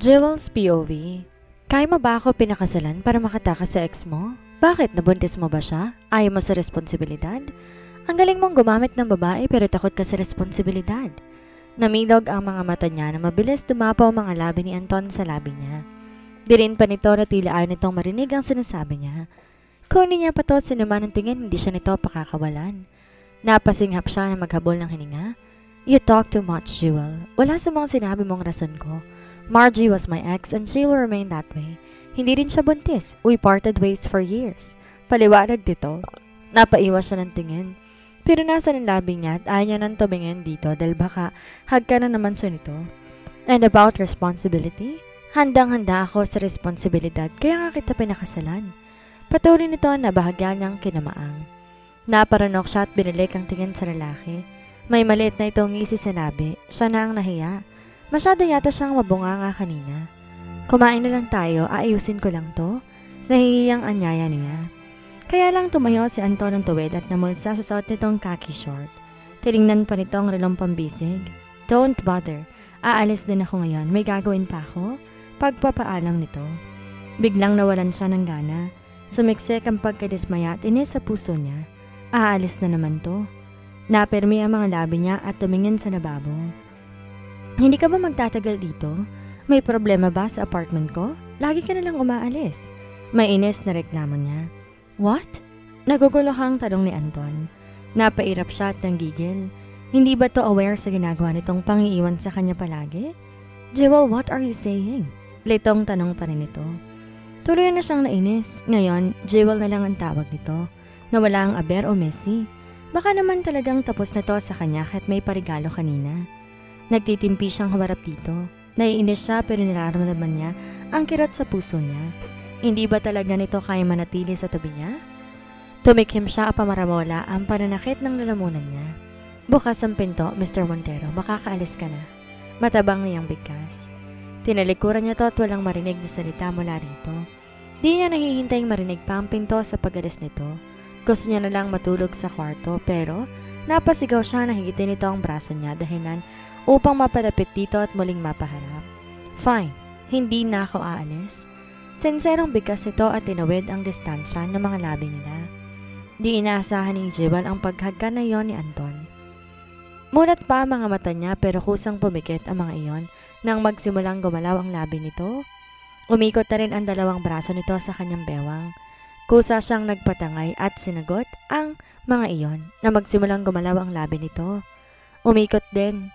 Jewel's POV. Kaya mo ba ako pinakasalan para makatakas sa ex mo? Bakit? Nabuntis mo ba siya? Ayaw mo sa responsibilidad? Ang galing mong gumamit ng babae pero takot ka sa responsibilidad. Namilog ang mga mata niya na mabilis dumapaw ang mga labi ni Anton sa labi niya. Di rin pa nito na tila ayaw nitong marinig ang sinasabi niya. Kung hindi niya pa to sinima ng tingin, hindi siya nito pakakawalan. Napasinghap siya na maghabol ng hininga. You talk too much, Jewel. Wala sa mga sinabi mong rason ko. Margie was my ex and she will remain that way. Hindi rin siya buntis. We parted ways for years. Paliwanag dito. Napaiwas siya ng tingin. Pero nasa ng labi niya at ayaw niya nang tumingin dito dahil baka hagka na naman siya nito. And about responsibility? Handang-handa ako sa responsibilidad kaya nga kita pinakasalan. Patuloy nito na bahagya niyang kinamaang. Naparanok siya at binilik ang tingin sa lalaki. May maliit na itong ngisi sa labi. Siya na ang nahiya. Masyado yata siyang mabunganga kanina. Kumain na lang tayo, aayusin ko lang to. Nahihiyang anyaya niya. Kaya lang tumayo si Anton ng tuwid at namulsa sa suot nitong khaki short. Tinignan pa nito ang relong pambisig. Don't bother. Aalis din ako ngayon. May gagawin pa ako. Pagpapaalam nito. Biglang nawalan siya ng gana. Sumiksik ang pagkadismaya at inis sa puso niya. Aalis na naman to. Napirmi ang mga labi niya at tumingin sa lababo. Hindi ka ba magtatagal dito? May problema ba sa apartment ko? Lagi ka nalang umaalis. May inis na reklamo niya. What? Naguguluhang tanong ni Anton. Napairap siya at nanggigil. Hindi ba to aware sa ginagawa nitong pangiiwan sa kanya palagi? Jewel, what are you saying? Litong tanong pa rin ito. Tuloy na siyang nainis. Ngayon, Jewel na lang ang tawag nito. Nawala ang aber o Messi. Baka naman talagang tapos na to sa kanya kahit may parigalo kanina. Nagtitimpi siyang humarap dito. Naiinis siya pero nararamdaman niya ang kirot sa puso niya. Hindi ba talaga nito kaya manatili sa tabi niya? Tumikim siya para maramola ang pananakit ng lalamunan niya. Bukas ang pinto, Mr. Montero, makakaalis ka na. Matabang niyang bigkas. Tinalikuran niya to at walang marinig na salita mula rito. Di niya nahihintayang marinig pa ang pinto sa pag-alis nito. Gusto niya na lang matulog sa kwarto pero napasigaw siya na higitin nito ang braso niya dahilan upang mapalapit dito at muling mapaharap. Fine, hindi na ako aalis. Senserong bigkas nito at tinawid ang distansya ng mga labi nila. Di inaasahan ni Jewel ang paghagka na iyon ni Anton. Mulat pa ang mga mata niya pero kusang pumikit ang mga iyon nang magsimulang gumalaw ang labi nito. Umikot na rin ang dalawang braso nito sa kanyang bewang. Kusa siyang nagpatangay at sinagot ang mga iyon na magsimulang gumalaw ang labi nito. Umikot din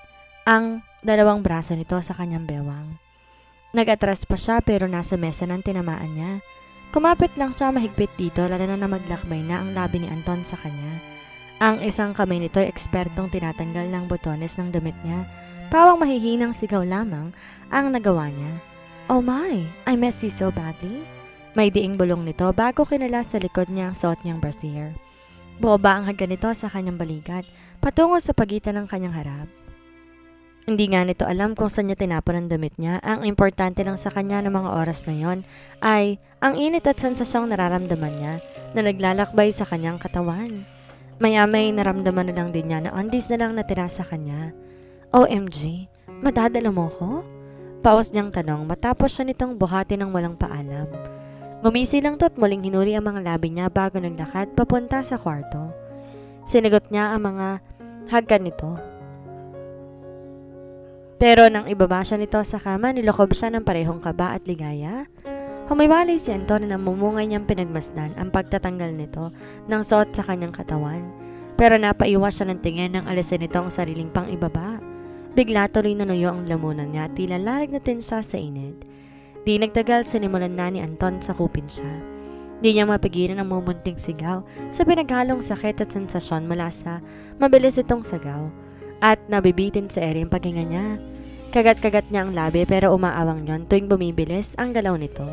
ang dalawang braso nito sa kanyang bewang. Nag-atras pa siya pero nasa mesa ng tinamaan niya. Kumapit lang siya mahigpit dito lalo na maglakbay na ang labi ni Anton sa kanya. Ang isang kamay nito ay ekspertong tinatanggal ng botones ng damit niya. Pawang mahihinang sigaw lamang ang nagawa niya. Oh my, I miss you so badly. May diing bulong nito bago kinala sa likod niya ang suot niyang brassiere. Bumaba ang haga nito sa kanyang balikat patungo sa pagitan ng kanyang harap. Hindi nga nito alam kung saan niya tinapon ang damit niya. Ang importante lang sa kanya ng mga oras na yon ay ang init at sensasyong nararamdaman niya na naglalakbay sa kanyang katawan. Maya-may naramdaman na lang din niya na undies na lang natira sa kanya. OMG, madadala mo ko? Pawas niyang tanong matapos siya nitong buhati ng walang paalam. Gumisi lang to at muling hinuri ang mga labi niya bago naglakad papunta sa kwarto. Sinigot niya ang mga hagkan nito. Pero nang ibaba siya nito sa kama, nilokob siya ng parehong kaba at ligaya. Humiwalay si Anton na namumungay niyang pinagmasdan ang pagtatanggal nito ng suot sa kanyang katawan. Pero napaiwas siya ng tingin nang alisin nito ang sariling pang ibaba. Bigla tuloy nanuyo ang lamunan niya at tila lalag natin siya sa init. Di nagtagal sinimulan na ni Anton sa kupin siya. Di niya mapigilan ang mumunting sigaw sa pinaghalong sakit at sensasyon mula sa mabilis itong sagaw. At nabibitin sa ere ang paghinga niya. Kagat-kagat niya ang labi pero umaawang yon tuwing bumibilis ang galaw nito.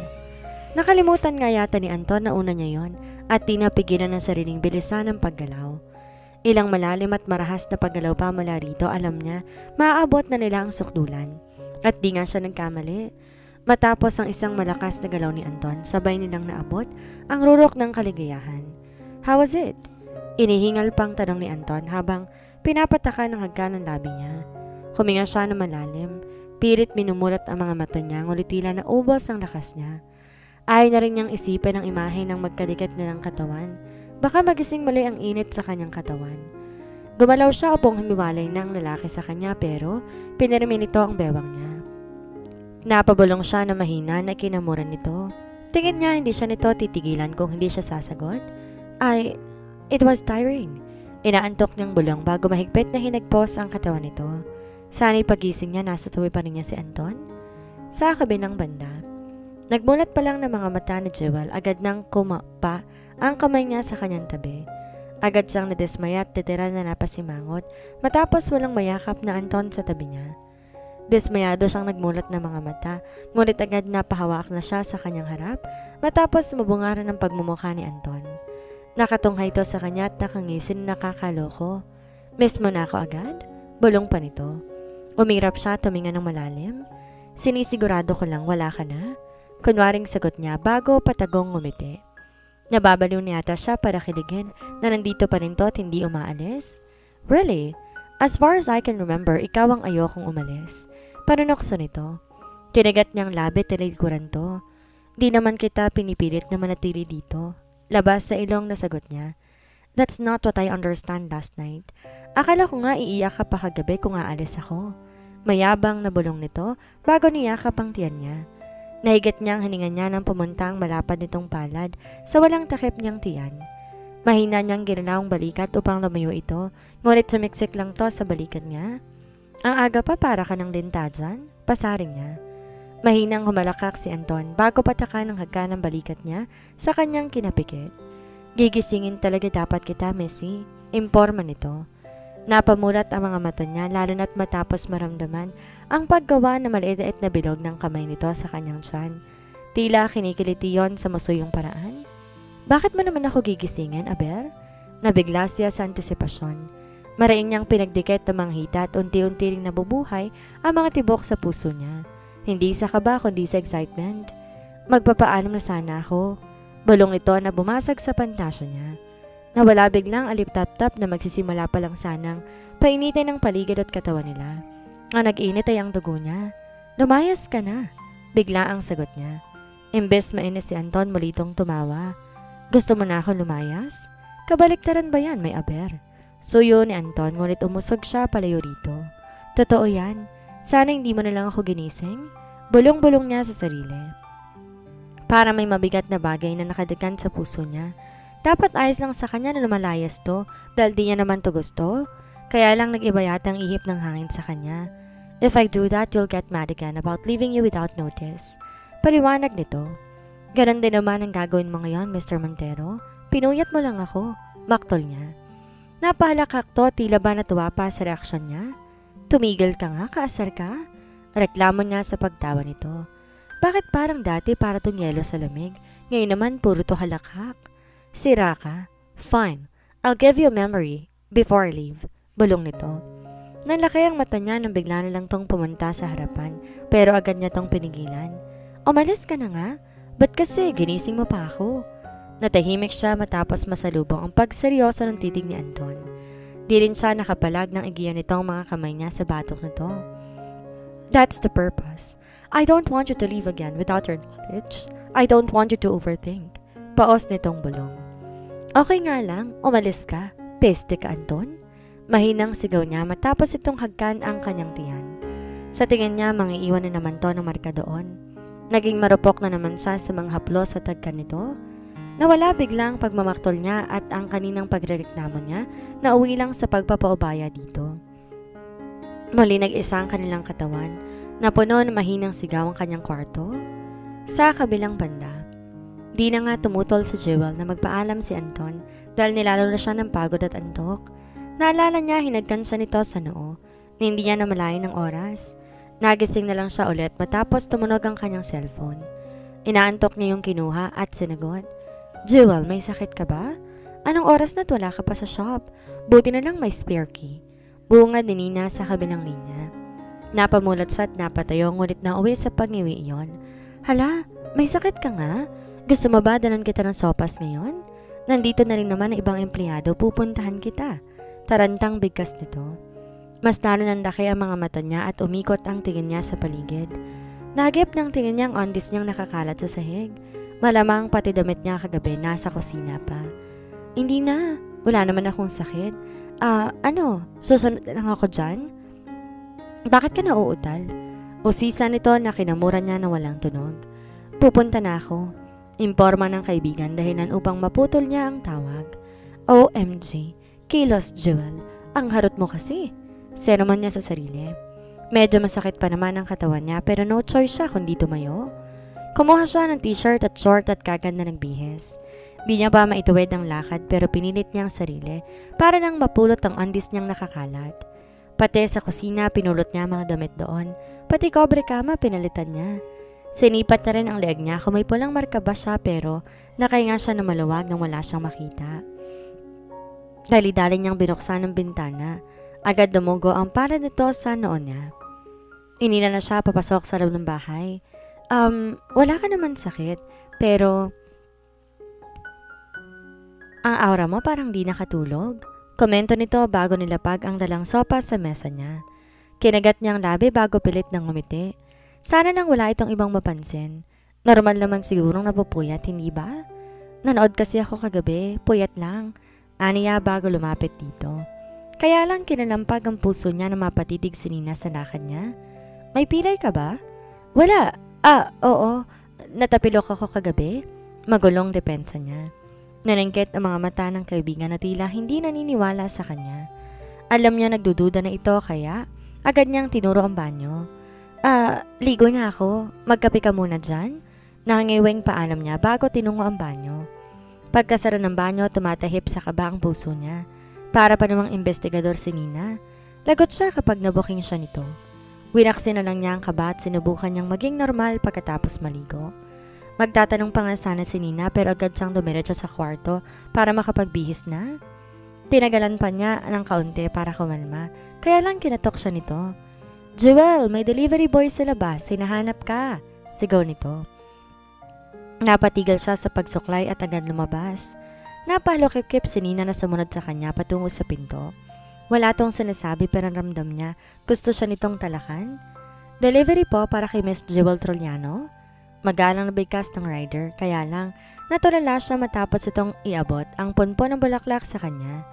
Nakalimutan nga yata ni Anton na una niya yon at di napigilan ng sariling bilisan ang paggalaw. Ilang malalim at marahas na paggalaw pa mula rito, alam niya maaabot na nila ang sukdulan. At di nga siya nagkamali. Matapos ang isang malakas na galaw ni Anton, sabay nilang naabot ang rurok ng kaligayahan. How was it? Inihingal pang tanong ni Anton habang pinapataka ng hagkan ng labi niya. Huminga siya ng malalim, Pilit minumulat ang mga mata niya, ngunit tila naubos ang lakas niya. Ayaw na rin niyang isipin ang imahe ng magkadikit nilang katawan. Baka magising muli ang init sa kanyang katawan. Gumalaw siya upang humiwalay ng lalaki sa kanya pero pinirmi nito ang bewang niya. Napabulong siya na mahina na kinamuran nito. Tingin niya hindi siya nito titigilan kung hindi siya sasagot. It was tiring. Inaantok niyang bulong bago mahigpit na hinagpos ang katawan nito. Sana'y pagising niya nasa tabi pa rin niya si Anton. Sa kabilang banda, nagmulat pa lang ng mga mata ni Jewel, agad nang kumapa ang kamay niya sa kanyang tabi. Agad siyang nadismaya at titira na napasimangot matapos walang mayakap na Anton sa tabi niya. Dismayado siyang nagmulat ng mga mata, ngunit agad napahawak na siya sa kanyang harap matapos mabungaran ng pagmumukha ni Anton. Nakatunghay ito sa kanya at nakangisin na nakakaloko. Miss mo na ako agad? Bulong pa nito. Umirap siya tuminga ng malalim. Sinisigurado ko lang wala ka na? Kunwaring sagot niya bago patagong ngumiti. Nababaliw niya ata siya para kiligin na nandito pa rin to at hindi umaalis. Really? As far as I can remember, ikaw ang ayokong umalis. Panunokso nito. Kinagat niyang labi tilikuran to. Di naman kita pinipilit na manatili dito. Labas sa ilong na sagot niya. That's not what I understand last night. Akala ko nga iiyak ka pa kagabi kung aalis ako. Mayabang na bulong nito bago niyakap ang tiyan niya. Nahigat niya ang hininga niya nang pumunta ang malapad nitong palad sa walang takip niyang tiyan. Mahina niyang ginanawang balikat upang lumayo ito, ngunit sumiksik lang to sa balikat niya. Ang aga pa para ka ng linta dyan, pasaring niya. Mahinang humalakak si Anton bago patakan ng hagka ng balikat niya sa kanyang kinapikit. Gigisingin talaga dapat kita, Missy. Imporma nito. Napamulat ang mga mata niya lalo na't matapos maramdaman ang paggawa na maliit na bilog ng kamay nito sa kanyang tiyan. Tila kinikiliti yon sa masuyong paraan. Bakit mo naman ako gigisingin, Aber? Nabigla siya sa antisipasyon. Maraing niyang pinagdikit ng mga hita at unti-unti ring nabubuhay ang mga tibok sa puso niya. Hindi sa kaba kundi sa excitement. Magpapaalam na sana ako. Bulong nito na bumasag sa pantasya niya. Nawala biglang alip-tap-tap na magsisimula pa lang sanang painitin ng paligid at katawan nila. Ang nag-init ay ang dugo niya. Lumayas ka na. Bigla ang sagot niya. Imbes mainis si Anton mulitong tumawa. Gusto mo na ako lumayas? Kabaliktaran ba yan, may Aber? Suyo ni Anton ngunit umusog siya palayo rito. Totoo yan. Sana hindi mo na lang ako ginising. Bulong-bulong niya sa sarili. Para may mabigat na bagay na nakadagan sa puso niya. Dapat ayos lang sa kanya na lumalayas to dahil di niya naman to gusto. Kaya lang nag-iba yata ang ihip ng hangin sa kanya. If I do that, you'll get mad again about leaving you without notice. Paliwanag nito. Ganon din naman ang gagawin mo ngayon, Mr. Montero. Pinuyat mo lang ako. Maktol niya. Napahalakak to, tila ba natuwa pa sa reaksyon niya? Tumigil ka nga, kaasar ka? Reklamo niya sa pagtawa nito. Bakit parang dati para tong yelo sa lamig? Ngayon naman puro to halakhak. Sira ka? Fine. I'll give you a memory before I leave. Bulong nito. Nanlaki ang mata niya nang bigla na lang tong pumunta sa harapan pero agad niya tong pinigilan. Umalis ka na nga? Ba't kasi ginising mo pa ako? Natahimik siya matapos masalubong ang pagseryoso ng titig ni Anton. Di rin siya nakapalag ng igiyan nitong mga kamay niya sa batok nito. That's the purpose. I don't want you to leave again without your knowledge. I don't want you to overthink. Paos nitong bulong. Okay nga lang, umalis ka. Peste ka, Anton? Mahinang sigaw niya matapos itong hagkan ang kanyang tiyan. Sa tingin niya, mangiiwan na naman to ng marka doon. Naging marupok na naman siya sa mga haplos sa tagkan nito. Nawala biglang pagmamaktol niya at ang kaninang pagrereklamo niya na uwi lang sa pagpapaubaya dito. Muli nag-isa ang kanilang katawan na puno ng mahinang sigaw ang kanyang kwarto. Sa kabilang banda, di na nga tumutol sa Jewel na magpaalam si Anton dahil nilalo na siya ng pagod at antok. Naalala niya hinagkan siya nito sa noo na hindi niya namalayan ng oras. Nagising na lang siya ulit matapos tumunog ang kanyang cellphone. Inaantok niya yung kinuha at sinagot. Jewel, may sakit ka ba? Anong oras na't wala ka pa sa shop? Buti na lang may spare key. Bungad ni Nina sa kabilang linya. Napamulat siya at napatayo ngunit nauwi sa pag-iwi iyon. Hala, may sakit ka nga? Gusto mo ba dalan kita ng sopas ngayon? Nandito na rin naman ang ibang empleyado, pupuntahan kita. Tarantang bigkas nito. Mas nananandaki ang mga mata niya at umikot ang tingin niya sa paligid. Nagip ng tingin niya ang undies niyang nakakalat sa sahig. Malamang pati damit niya kagabi nasa kusina pa. Hindi na. Wala naman akong sakit. Susunod lang ako dyan? Bakit ka nauutal? Usisa nito na kinamura niya na walang tunog. Pupunta na ako. Imporma ng kaibigan dahilan upang maputol niya ang tawag. OMG, kilos Jewel, ang harot mo kasi. Sermon niya sa sarili. Medyo masakit pa naman ang katawan niya pero no choice siya kundi tumayo. Kumuha siya ng t-shirt at short at kagad na nagbihis. Di niya pa maituwid ang lakad pero pinilit niya ang sarili para nang mapulot ang undies niyang nakakalat. Pati sa kusina pinulot niya mga damit doon. Pati kobre kama pinalitan niya. Sinipat na rin ang leeg niya kung may pulang marka ba siya pero nakahinga siya na maluwag nang wala siyang makita. Dali-dali niyang binuksan ang bintana. Agad dumugo ang palad nito sa noon niya. Inila na siya papasok sa loob ng bahay. Wala ka naman sakit, pero ang aura mo parang di nakatulog. Komento nito bago nilapag ang dalang sopa sa mesa niya. Kinagat niyang labi bago pilit ng ngumiti. Sana nang wala itong ibang mapansin. Normal naman sigurong napupuyat, hindi ba? Nanood kasi ako kagabi, puyat lang. Aniya bago lumapit dito. Kaya lang kinalampag ang puso niya na mapatitig si Nina sa lakad niya. May pilay ka ba? Wala. Oo. Natapilok ako kagabi. Magulong depensa niya. Nalingkit ang mga mata ng kaibigan na tila hindi naniniwala sa kanya. Alam niya nagdududa na ito kaya agad niyang tinuro ang banyo. Ligo na ako. Magkape ka muna dyan. Nangangiwing paalam niya bago tinungo ang banyo. Pagkasara ng banyo, tumatahip sa kaba ang puso niya. Para pa namang investigador si Nina. Lagot siya kapag nabuking siya nito. Winaksin na lang niya ang kaba at sinubukan niyang maging normal pagkatapos maligo. Magtatanong pa nga sana si Nina pero agad siyang dumiretso sa kwarto para makapagbihis na. Tinagalan pa niya ng kaunti para kumalma, kaya lang kinatok siya nito. Jewel, may delivery boy sa labas, hinahanap ka, sigaw nito. Napatigil siya sa pagsuklay at agad lumabas. Napalukip-kip si Nina na sumunod sa kanya patungo sa pinto. Wala tong sinasabi pero ramdam niya gusto siya nitong talakan. Delivery po para kay Miss Jewel Troliano. Magalang na bigkas ng rider kaya lang natulala siya matapos itong iabot ang punpon ng bulaklak sa kanya.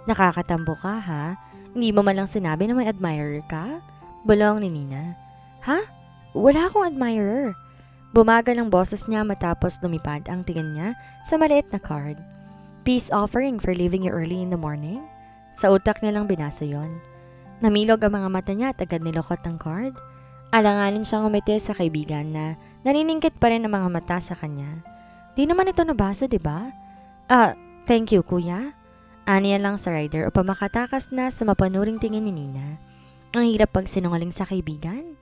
Nakakatambo ka ha? Hindi mo malang sinabi na may admirer ka? Bulong ni Nina. Ha? Wala akong admirer. Bumagal ang boses niya matapos lumipad ang tingin niya sa maliit na card. Peace offering for leaving you early in the morning? Sa utak niya lang binasa yon. Namilog ang mga mata niya at agad nilokot ang card. Alanganin siyang umiti sa kaibigan na naniningkit pa rin ang mga mata sa kanya. Di naman ito nabasa, diba? Thank you, kuya. Aniya lang sa rider upang makatakas na sa mapanuring tingin ni Nina. Ang hirap pag sinungaling sa kaibigan.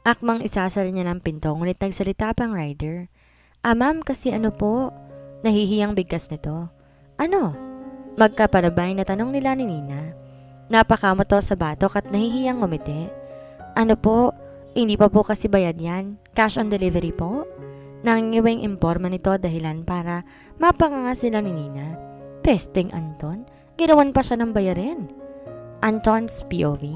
Akmang isasara niya ng pinto ngunit nagsalita pang rider. Ma'am, kasi ano po? Nahihiyang bigkas nito. Ano? Magkapanabay na tanong nila ni Nina. Napakamot to sa batok at nahihiyang ngumiti. Ano po? Hindi pa po kasi bayad yan. Cash on delivery po? Nangingiwing imporma nito dahilan para mapanganga sila ni Nina. Pesting Anton, ginawan pa siya ng bayarin. Anton's POV.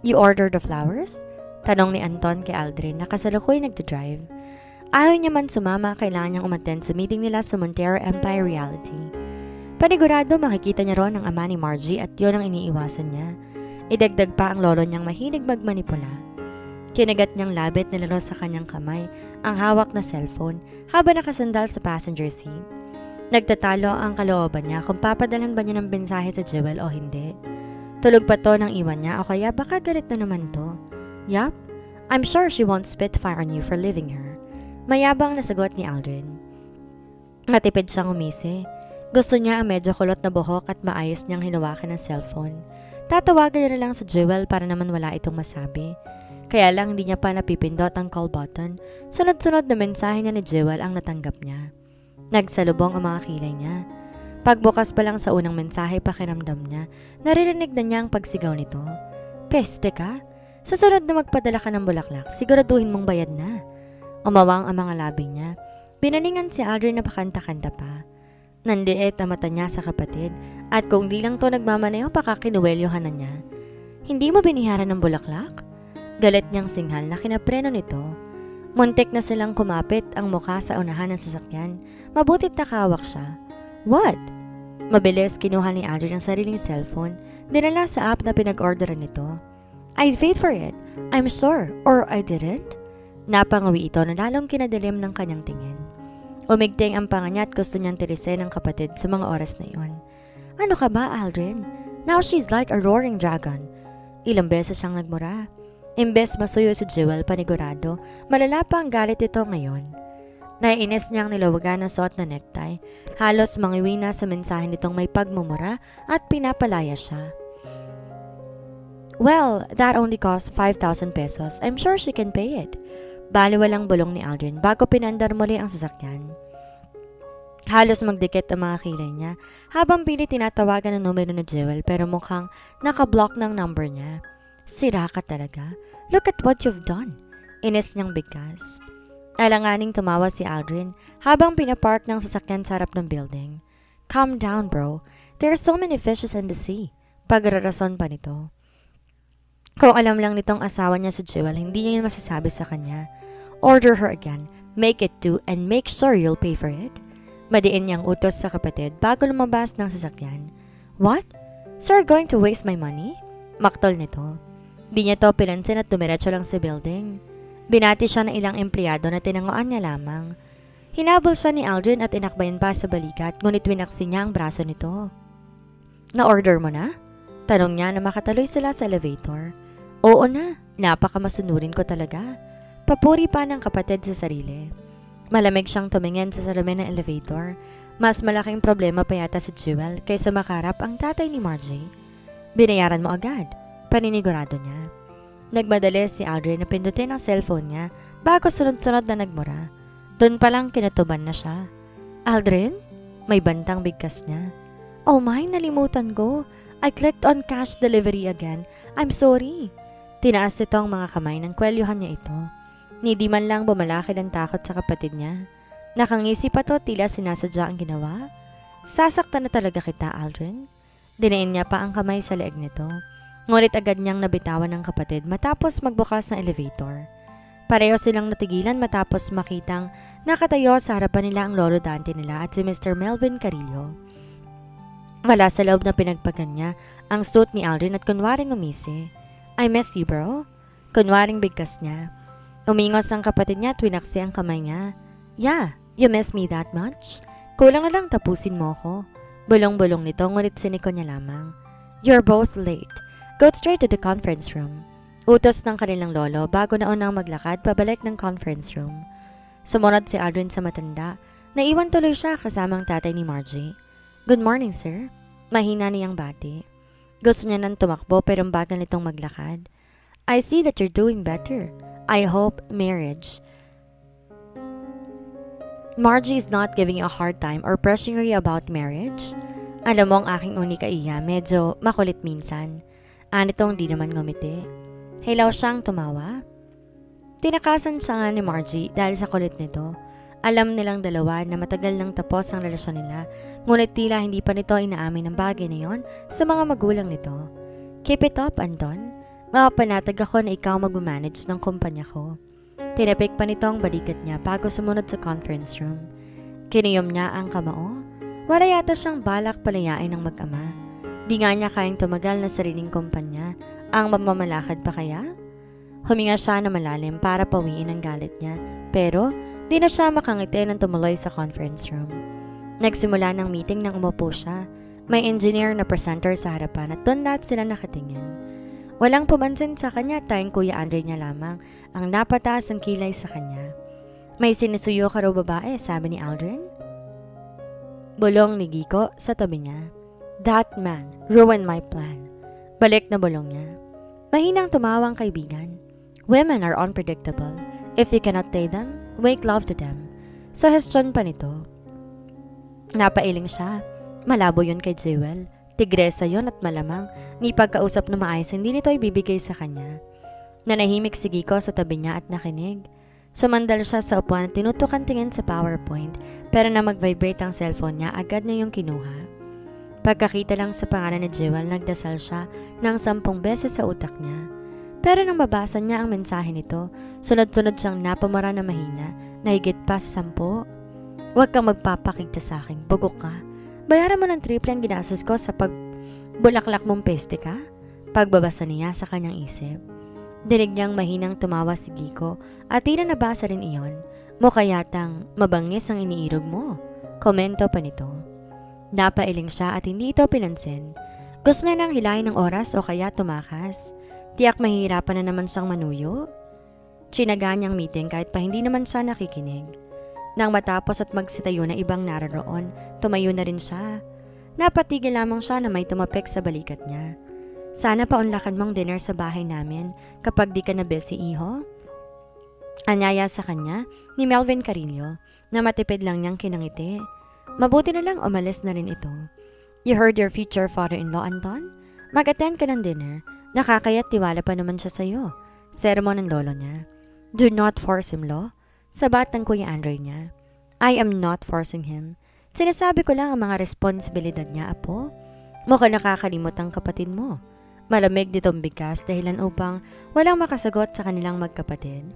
You ordered the flowers? Tanong ni Anton kay Aldrin na kasalukuy nagdadrive. Ayaw niya man sumama, kailangan niyang umattend sa meeting nila sa Montero Empire Realty. Panigurado makikita niya ron ang ama ni Margie at yun ang iniiwasan niya. Idagdag pa ang lolo niyang mahilig magmanipula. Kinagat niyang labit na laro sa kanyang kamay ang hawak na cellphone habang nakasandal sa passenger seat. Nagtatalo ang kalooban niya kung papadalhan ba niya ng mensahe sa Jewel o hindi. Tulog pa to nang iwan niya o kaya baka galit na naman to. Yup, I'm sure she won't spit fire on you for leaving her. Mayabang na sagot ni Aldrin. Matipid siyang umisi. Gusto niya ang medyo kulot na buhok at maayos niyang hinawakan ng cellphone. Tatawagan niya na lang sa Jewel para naman wala itong masabi. Kaya lang hindi niya pa napipindot ang call button. Sunod-sunod na mensahe niya ni Jewel ang natanggap niya. Nagsalubong ang mga kilay niya. Pagbukas pa lang sa unang mensahe pakiramdam niya, naririnig na niya ang pagsigaw nito. Peste ka? Sa sunod na magpadala ka ng bulaklak, siguraduhin mong bayad na. Umawang ang mga labi niya. Binalingan si Aldrin na pakanta-kanta pa. Nandiit ang mata niya sa kapatid at kung di lang to nagmamaneho pakakinuwelyohan na niya. Hindi mo biniharan ng bulaklak? Galit niyang singhal na kinapreno nito. Muntik na silang kumapit ang mukha sa unahan ng sasakyan. Mabutit nakawak siya. What? Mabilis kinuha ni Adrian ang sariling cellphone, dinala sa app na pinag-orderan nito. I paid for it. I'm sure. Or I didn't? Napangawi ito na lalong kinadilim ng kanyang tingin. Umigting ang panga niya at gusto niyang tirisin ang kapatid sa mga oras na iyon. Ano ka ba, Aldrin? Now she's like a roaring dragon. Ilang beses siyang nagmura. Imbes masuyo si Jewel panigurado, malala pa ang galit ito ngayon. Naiinis niyang nilawagan ang suot na necktie, halos mangiwi na sa mensahe nitong may pagmumura at pinapalaya siya. Well, that only cost 5,000 pesos. I'm sure she can pay it. Baliwalang bulong ni Aldrin bago pinandar muli ang sasakyan. Halos magdikit ang mga kilay niya habang pilit tinatawagan ang numero ni Jewel pero mukhang nakablock ng number niya. Sira ka talaga. Look at what you've done. Inis niyang bigkas. Alanganing tumawa si Aldrin habang pinapark ng sasakyan sa harap ng building. Calm down, bro. There are so many fishes in the sea. Pagrarason pa nito. Kung alam lang nitong asawa niya si Jewel, hindi niya yun masasabi sa kanya. Order her again. Make it 2 and make sure you'll pay for it. Madiin niyang utos sa kapatid bago lumabas ng sasakyan. What? Sir, going to waste my money? Maktol nito. Di niya to pinansin at dumiretso lang sa building. Binati siya ng ilang empleyado na tinanguan niya lamang. Hinabol siya ni Aldrin at inakbayan pa sa balikat ngunit winaksi niya ang braso nito. Na-order mo na? Tanong niya na makataloy sila sa elevator. Oo na, napakamasunurin ko talaga. Papuri pa ng kapatid sa sarili. Malamig siyang tumingin sa salamin ng elevator. Mas malaking problema pa yata si Jewel kaysa makarap ang tatay ni Margie. Binayaran mo agad, paninigurado niya. Nagmadali si Aldrin na pindutin ang cellphone niya bago sunod-sunod na nagmura. Doon palang kinutuban na siya. Aldrin? May bantang bigkas niya. Oh my, nalimutan ko. I clicked on cash delivery again. I'm sorry. Tinaas nito ang mga kamay ng kwelyuhan niya ito. Hindi man lang bumalakid ang takot sa kapatid niya. Nakangisi pa to tila sinasadya ang ginawa. Sasaktan na talaga kita, Aldrin. Dinain niya pa ang kamay sa leeg nito. Ngunit agad niyang nabitawan ng kapatid matapos magbukas ng elevator. Pareho silang natigilan matapos makitang nakatayo sa harapan nila ang lolo Dante nila at si Mr. Melvin Carillo. Wala sa loob na pinagpagan niya ang suit ni Aldrin at kunwaring umisi. I miss you, bro. Kunwaring bigkas niya. Umingos ang kapatid niya at winaksi ang kamay niya. Yeah, you miss me that much? Kulang na lang tapusin mo ko. Bulong-bulong nito ngunit siniko niya lamang. You're both late. Go straight to the conference room. Utos ng kanilang lolo bago na unang maglakad pabalik ng conference room. Sumunod si Aldrin sa matanda. Naiwan tuloy siya kasamang tatay ni Margie. Good morning, sir. Mahina niyang bati. Gusto niya nang tumakbo pero bagal nitong maglakad. I see that you're doing better. I hope marriage. Margie is not giving you a hard time or pressuring you about marriage. Alam mo ang aking unika iya, medyo makulit minsan. Anitong di naman ngumiti. Hilaw siyang tumawa. Tinakasan siya nga ni Margie dahil sa kulit nito. Alam nilang dalawa na matagal nang tapos ang relasyon nila, ngunit tila hindi pa nito inaamin ang bagay na yon sa mga magulang nito. Keep it up, Anton. Mapapanatag ako na ikaw mag-manage ng kumpanya ko. Tinapik pa nito ang balikat niya bago sumunod sa conference room. Kiniyom niya ang kamao. Wala yata siyang balak palayain ng mag-ama. Di nga niya kayang tumagal na sariling kumpanya. Ang mamamalakad pa kaya? Huminga siya na malalim para pawiin ang galit niya. Pero di na siya makangiti nang tumuloy sa conference room. Nagsimula ng meeting nang umupo siya. May engineer na presenter sa harapan at doon lahat sila nakatingin. Walang pumansin sa kanya tayong Kuya Andre niya lamang ang napataas ang kilay sa kanya. May sinusuyo ka raw babae, sabi ni Aldrin. Bulong ni Giko sa tabi niya. That man ruined my plan. Balik na bulong niya. Mahinang tumawang kaibigan. Women are unpredictable. If you cannot date them, make love to them. Suggestion pa nito. Napailing siya. Malabo yun kay Jewel. Tigresa yun at malamang ni pagkausap na maayos hindi nito ibibigay sa kanya. Nanahimik si Giko sa tabi niya at nakinig. Sumandal siya sa upuan at tinutukan tingin sa PowerPoint pero na mag-vibrate ang cellphone niya agad na yung kinuha. Pagkakita lang sa pangalan ni Jewel, nagdasal siya ng 10 beses sa utak niya. Pero nang mabasa niya ang mensahe nito, sunod-sunod siyang napamara na mahina, na higit pa sa 10. Huwag kang magpapakita sa akin, bugok ka. Bayaran mo ng triple ang ginastos ko sa pagbulaklak mong peste ka? Pagbabasa niya sa kanyang isip. Dinig niyang mahinang tumawa si Giko at tila nabasa rin iyon. Mukha yatang mabangis ang iniirog mo. Komento pa nito. Napailing siya at hindi ito pinansin. Gusto niya nang hilahin ng oras o kaya tumakas. Tiyak mahihirapan na naman siyang manuyo. Tsinaga niyang meeting kahit pa hindi naman siya nakikinig. Nang matapos at magsitayo na ibang naroon, tumayo na rin siya. Napatigil lamang siya na may tumapik sa balikat niya. Sana paunlakan mong dinner sa bahay namin kapag di ka na busy, iho. Anyaya sa kanya ni Melvin Carillo na matipid lang niyang kinangiti. Mabuti na lang umalis na rin ito. You heard your future father-in-law, Anton? Mag-attend ka ng dinner. Nakakaya't tiwala pa naman siya sa'yo. Sermon ng lolo niya. Do not force him, Lo. Sabat ng Kuya Andre niya. I am not forcing him. Sinasabi ko lang ang mga responsibilidad niya, apo. Mukhang nakakalimot ang kapatid mo. Malamig ditong bigkas dahilan upang walang makasagot sa kanilang magkapatid.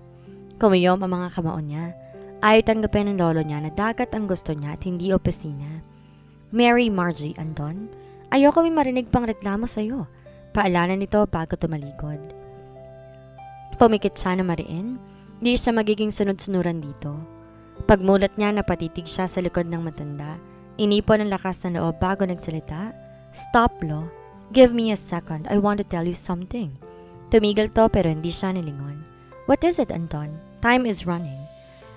Kumiyom ang mga kamaon niya. Ayaw tanggapin ng lolo niya na dagat ang gusto niya at hindi opisina. Mary Margie, Anton, ayoko may marinig pang reklamo sa'yo. Paalanan nito bago tumalikod. Pumikit siya na mariin. Di siya magiging sunod-sunuran dito. Pagmulat niya, napatitig siya sa likod ng matanda. Inipon ang lakas ng loob bago nagsalita. Stop, Lo. Give me a second. I want to tell you something. Tumigil to pero hindi siya nilingon. What is it, Anton? Time is running.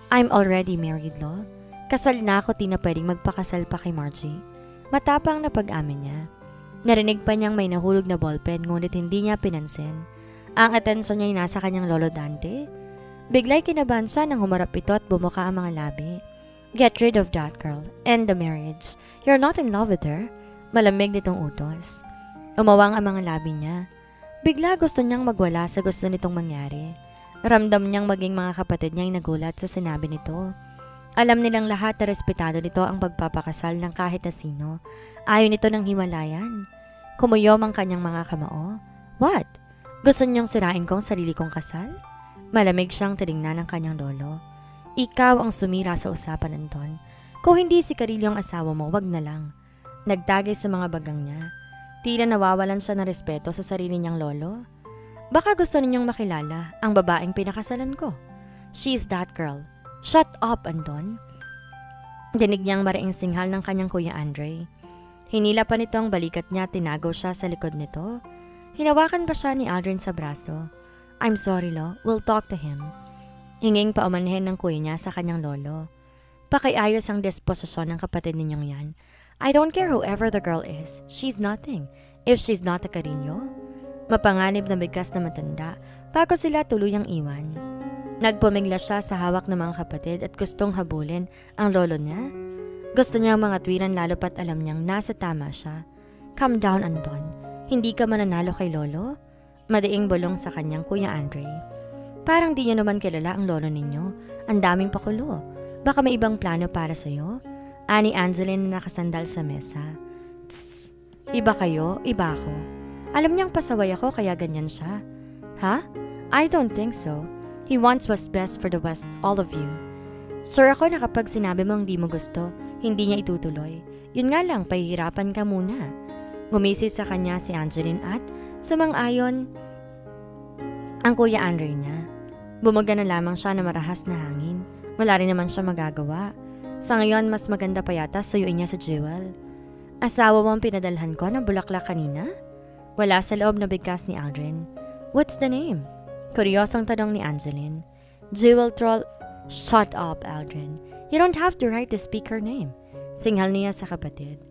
I'm already married, Lo. Kasal na ako, di na pwedeng magpakasal pa kay Margie. Matapang na pag-amin niya. Narinig pa niyang may nahulog na ballpen ngunit hindi niya pinansin. Ang atensyon niya ay nasa kanyang lolo Dante. Bigla'y kinabahan siya nang humarap ito at bumuka ang mga labi. Get rid of that girl. End the marriage. You're not in love with her. Malamig nitong utos. Umawang ang mga labi niya. Bigla gusto niyang magwala sa gusto nitong mangyari. Ramdam niyang maging mga kapatid niya ay nagulat sa sinabi nito. Alam nilang lahat na respetado nito ang pagpapakasal ng kahit na sino. Ayaw nito ng himalayan. Kumuyom ang kanyang mga kamao. What? Gusto niyong sirain kong sarili kong kasal? Malamig siyang tiningnan ng kanyang lolo. Ikaw ang sumira sa usapan, Anton. Kung hindi si Carillo ang asawa mo, wag na lang. Nagtagay sa mga bagang niya. Tila nawawalan siya ng respeto sa sarili niyang lolo. Baka gusto ninyong makilala ang babaeng pinakasalan ko. She's that girl. Shut up, Anton. Dinig niyang mariing singhal ng kanyang Kuya Andre. Hinila pa nito ang balikat niya, tinago siya sa likod nito. Hinawakan pa siya ni Aldrin sa braso. I'm sorry, Lo. We'll talk to him. Hinging paumanhin ng kuya niya sa kanyang lolo. Pakiayos ang disposisyon ng kapatid ninyong yan. I don't care whoever the girl is. She's nothing. If she's not a Carillo. Mapanganib na bigkas na matanda bago sila tuluyang iwan. Nagpumigla siya sa hawak ng mga kapatid at gustong habulin ang lolo niya. Gusto niya ang mga tuwiran lalo pat alam niyang nasa tama siya. Calm down, Anton. Hindi ka mananalo kay lolo? Madaing bulong sa kanyang Kuya Andre. Parang di niyo naman kilala ang lolo ninyo. Ang daming pakulo. Baka may ibang plano para sa'yo? Ani Angeline na nakasandal sa mesa. Tss, iba kayo, iba ako. Alam niyang pasaway ako kaya ganyan siya. Ha? I don't think so. He wants what's best for the West, all of you. Sure ako na kapag sinabi mong di mo gusto, hindi niya itutuloy. Yun nga lang, pahihirapan ka muna. Gumisi sa kanya si Angeline at sumang-ayon ang Kuya Andre niya. Bumaga na lamang siya na marahas na hangin. Wala rin naman siya magagawa. Sa ngayon, mas maganda pa yata suyuin niya sa Jewel. Asawa mo ang pinadalhan ko ng bulaklak kanina? Wala sa loob na bigkas ni Aldrin. What's the name? Kuryosong tanong ni Angeline. Jewel Troll. Shut up, Aldrin. You don't have the right to speak her name. Singhal niya sa kapatid.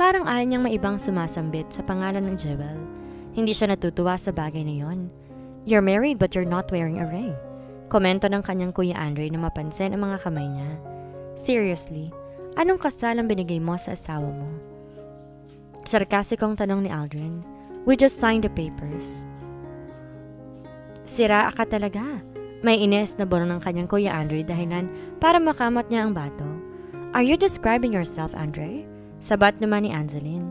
Parang ayaw niyang may ibang sumasambit sa pangalan ng Jewel. Hindi siya natutuwa sa bagay na yon. You're married but you're not wearing a ring. Komento ng kanyang Kuya Andre na mapansin ang mga kamay niya. Seriously, anong kasal ang binigay mo sa asawa mo? Sarkasikong tanong ni Aldrin. We just signed the papers. Sira ka talaga. May ines na buro ng kanyang Kuya Andre dahilan para makamot niya ang bato. Are you describing yourself, Andre? Sabat naman ni Angeline.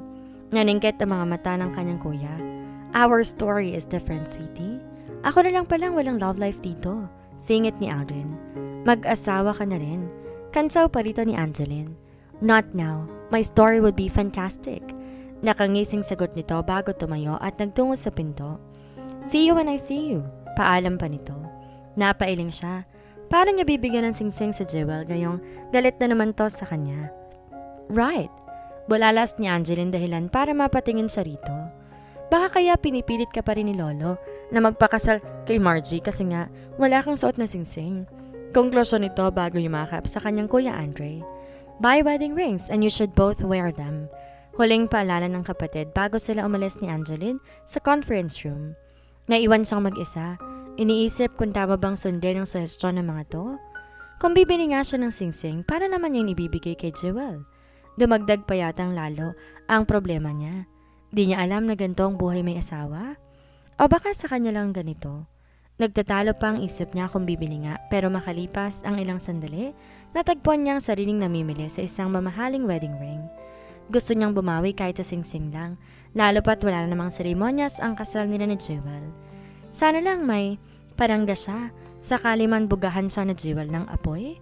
Naningkit ang mga mata ng kanyang kuya. Our story is different, sweetie. Ako na lang palang walang love life dito. Singit ni Aldrin. Mag-asawa ka na rin. Kansaw pa rito ni Angeline. Not now. My story would be fantastic. Nakangising sagot nito bago tumayo at nagtungo sa pinto. See you when I see you. Paalam pa nito. Napailing siya. Paano niya bibigyan ng singsing sa Jewel gayong galit na naman to sa kanya? Right. Bulalas ni Angeline dahilan para mapatingin siya rito. Baka kaya pinipilit ka pa rin ni Lolo na magpakasal kay Margie kasi nga wala kang suot na singsing. Konklusyon nito bago yumakap sa kanyang kuya Andre. Buy wedding rings and you should both wear them. Huling paalala ng kapatid bago sila umalis ni Angeline sa conference room. Naiwan siyang mag-isa. Iniisip kung tama bang sundin ang suhestyon ng mga to. Kung bibili nga siya ng singsing, para naman yung ibibigay kay Jewel. Dumagdag pa yatang lalo ang problema niya. Di niya alam na ganito ang buhay may asawa. O baka sa kanya lang ganito. Nagtatalo pa ang isip niya kung bibili nga, pero makalipas ang ilang sandali, natagpuan niya ang sariling namimili sa isang mamahaling wedding ring. Gusto niyang bumawi kahit sa singsing lang, lalo pat wala na namang seremonyas ang kasal nila ni Jewel. Sana lang may parangga siya, sakali man bugahan siya na Jewel ng apoy.